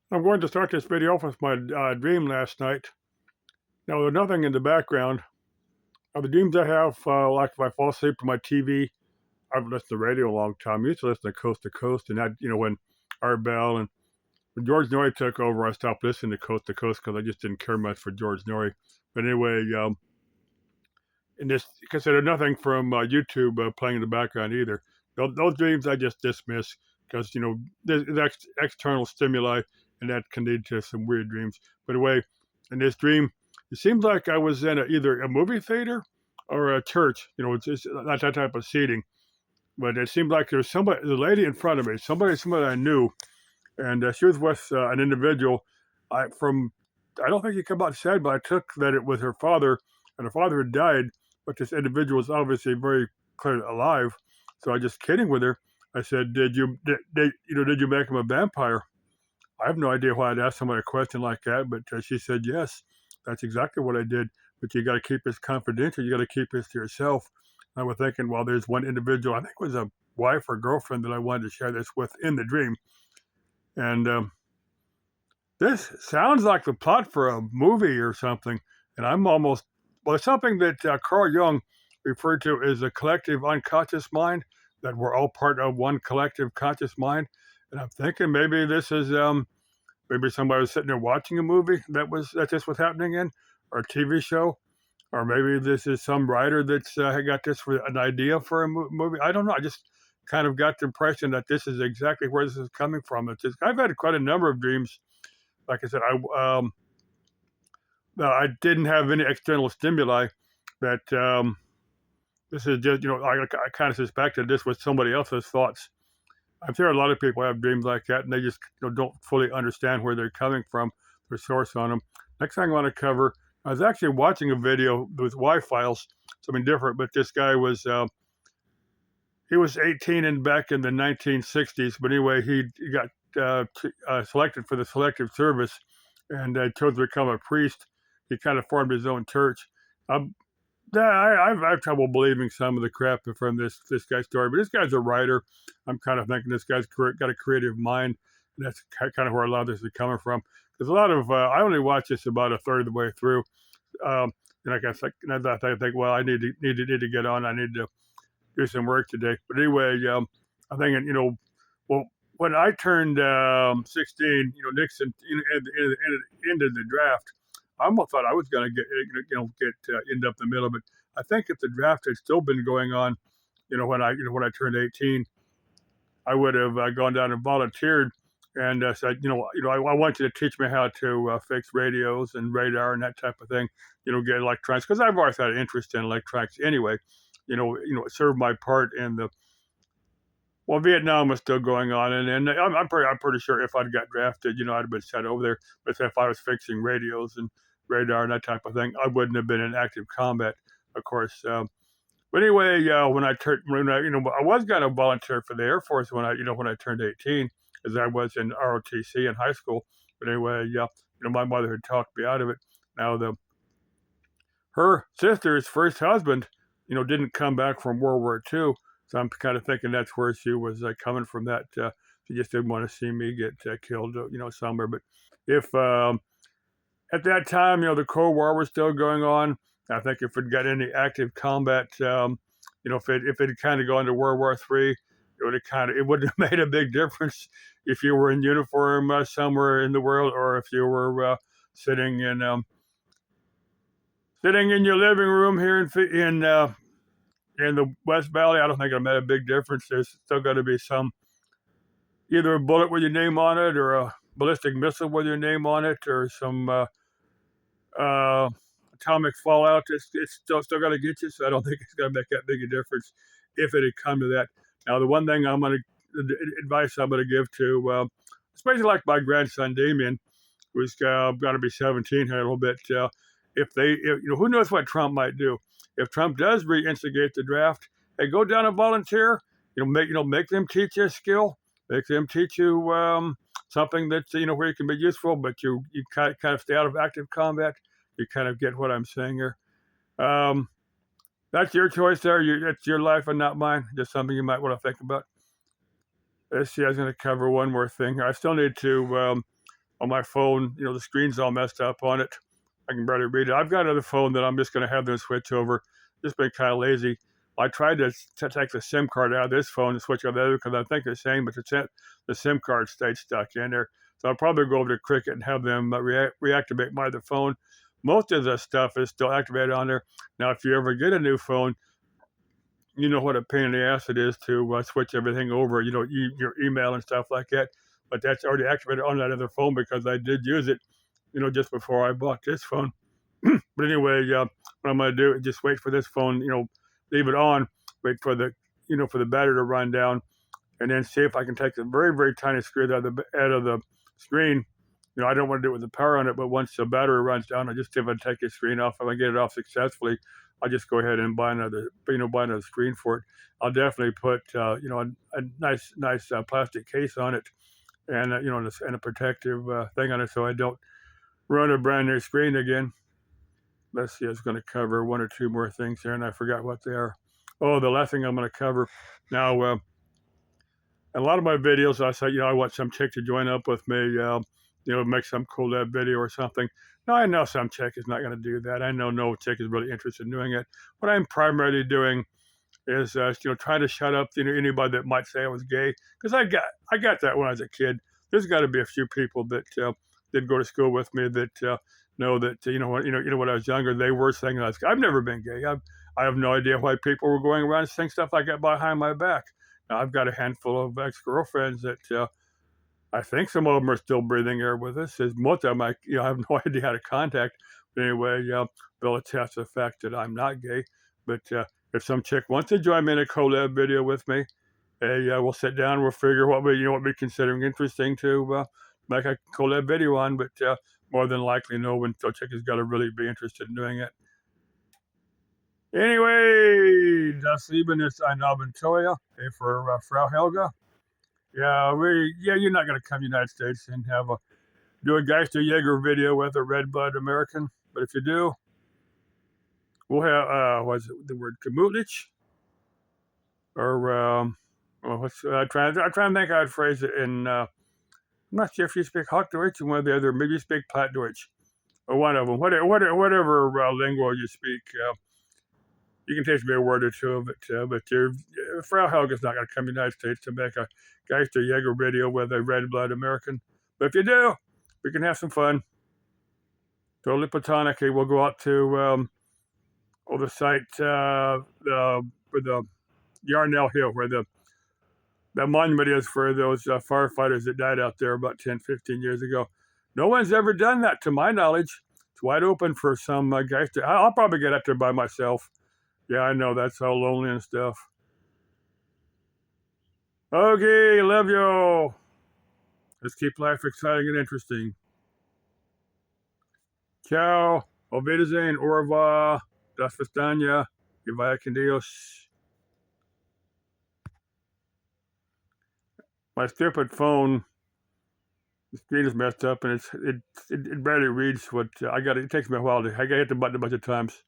I'm going to start this video off with my dream last night. Now, there's nothing in the background. The dreams I have, like if I fall asleep to my TV, I've listened to radio a long time. I used to listen to Coast, and that, when Art Bell and when George Norrie took over, I stopped listening to Coast because I just didn't care much for George Norrie. But anyway, in this, because there's nothing from YouTube playing in the background either. Those dreams I just dismiss because there's external stimuli, and that can lead to some weird dreams. But anyway, in this dream, it seems like I was in either a movie theater or a church. It's not that type of seating, but it seemed like there's the lady in front of me, somebody I knew, and she was with an individual. I don't think he came out and said, but I took that it was her father, and her father had died, but this individual was obviously very clearly alive. So I just kidding with her. I said, did you make him a vampire? I have no idea why I'd ask somebody a question like that, but she said yes. That's exactly what I did. But you got to keep this confidential. You got to keep this to yourself. I was thinking, well, there's one individual, I think it was a wife or girlfriend that I wanted to share this with in the dream. And this sounds like the plot for a movie or something. And it's something that Carl Jung referred to as a collective unconscious mind, that we're all part of one collective conscious mind. And I'm thinking maybe this is, maybe somebody was sitting there watching a movie that this was happening in, or a TV show, or maybe this is some writer that's got this for an idea for a movie. I don't know. I just kind of got the impression that this is exactly where this is coming from. I've had quite a number of dreams. Like I said, I didn't have any external stimuli. That this is just I kind of suspected this was somebody else's thoughts. I'm sure a lot of people have dreams like that, and they just don't fully understand where they're coming from, their source on them. Next thing I want to cover, I was actually watching a video with Y-Files, something different, but this guy he was 18 and back in the 1960s, but anyway, he got selected for the Selective Service and chose to become a priest. He kind of formed his own church. Um, I have trouble believing some of the crap from this guy's story, but this guy's a writer. I'm kind of thinking this guy's got a creative mind, and that's kind of where a lot of this is coming from. There's a lot of I only watched this about a third of the way through, and I guess I think, well, I need to get on. I need to do some work today. But anyway, I'm thinking, well, when I turned 16, Nixon ended the draft. I almost thought I was going to end up in the middle, but I think if the draft had still been going on, when I turned 18, I would have gone down and volunteered and said, I want you to teach me how to fix radios and radar and that type of thing, get electronics, because I've always had an interest in electronics anyway. Serve my part in the Vietnam was still going on, and I'm pretty sure if I'd got drafted, I'd have been sent over there. But if I was fixing radios and radar and that type of thing, I wouldn't have been in active combat, of course. But anyway, I was going to volunteer for the Air Force when I turned 18, as I was in ROTC in high school. But anyway, my mother had talked me out of it. Now her sister's first husband, didn't come back from World War II. So I'm kind of thinking that's where she was coming from. That she just didn't want to see me get killed, somewhere. But if at that time, the Cold War was still going on, I think if it got any active combat, if it had kind of gone to World War III, it would have made a big difference if you were in uniform somewhere in the world, or if you were sitting in your living room here in the West Valley. I don't think it made a big difference. There's still got to be either a bullet with your name on it, or a ballistic missile with your name on it, or some uh, atomic fallout. It's still got to get you. So I don't think it's going to make that big a difference if it had come to that. Now, the one thing the advice I'm going to give to, especially like my grandson Damien, who's going to be 17 here in a little bit, who knows what Trump might do. If Trump does reinstigate the draft, hey, go down and volunteer. Make them teach you a skill. Make them teach you something that's where you can be useful, but you kind of stay out of active combat. You kind of get what I'm saying here. That's your choice there. That's your life and not mine. Just something you might want to think about. Let's see. I was going to cover one more thing. I still need to on my phone, the screen's all messed up on it. I can barely read it. I've got another phone that I'm just going to have them switch over. Just been kind of lazy. I tried to take the SIM card out of this phone and switch over the other because I think they're saying, but the SIM card stayed stuck in there. So I'll probably go over to Cricket and have them reactivate my other phone. Most of the stuff is still activated on there. Now, if you ever get a new phone, you know what a pain in the ass it is to switch everything over, your email and stuff like that. But that's already activated on that other phone because I did use it, just before I bought this phone. But anyway, what I'm going to do is just wait for this phone, leave it on, wait for for the battery to run down, and then see if I can take the very, very tiny screw out of the screen. I don't want to do it with the power on it, but once the battery runs down, I just see if I take the screen off. If I get it off successfully, I'll just go ahead and buy another screen for it. I'll definitely put, a nice plastic case on it, and and a protective thing on it, so I don't run a brand new screen again. Let's see, I was going to cover one or two more things here, and I forgot what they are. Oh, the last thing I'm going to cover now. In a lot of my videos, I say, I want some chick to join up with me, make some collab video or something. Now, I know some chick is not going to do that. I know no chick is really interested in doing it. What I'm primarily doing is, trying to shut up, anybody that might say I was gay, because I got that when I was a kid. There's got to be a few people that did go to school with me that know that when I was younger, they were saying I was gay. I've never been gay. I have no idea why people were going around saying stuff like that behind my back. Now, I've got a handful of ex-girlfriends that I think some of them are still breathing air with us. As most of them, I have no idea how to contact. But anyway, they'll attest to the fact that I'm not gay. But if some chick wants to join me in a collab video with me, hey, we'll sit down. We'll figure what we're considering interesting to make a collab video on. But more than likely, no one so chick is going to really be interested in doing it. Anyway, das Leben ist ein Abenteuer. Hey, for Frau Helga. Yeah, you're not going to come to the United States and do a Geisterjäger video with a red blood American. But if you do, we'll have, what's the word, Gemütlich? Or, I'm trying to think how I'd phrase it in, I'm not sure if you speak Hochdeutsch or one of the other, maybe you speak Plattdeutsch, or one of them, whatever lingo you speak. You can teach me a word or two of it, but Frau Helga's not going to come to the United States to make a Geisterjäger video with a red blood American. But if you do, we can have some fun. Totally platonic. We'll go out to the site for the Yarnell Hill, where the monument is for those firefighters that died out there about 10, 15 years ago. No one's ever done that, to my knowledge. It's wide open for some guys. I'll probably get up there by myself. Yeah, I know, that's all lonely and stuff. Okay, love you. Let's keep life exciting and interesting. Ciao. Auf Wiedersehen. Au revoir. Das Vistania. Que vaya con Dios. My stupid phone, the screen is messed up, and it barely reads what I got. It takes me a while I got to hit the button a bunch of times.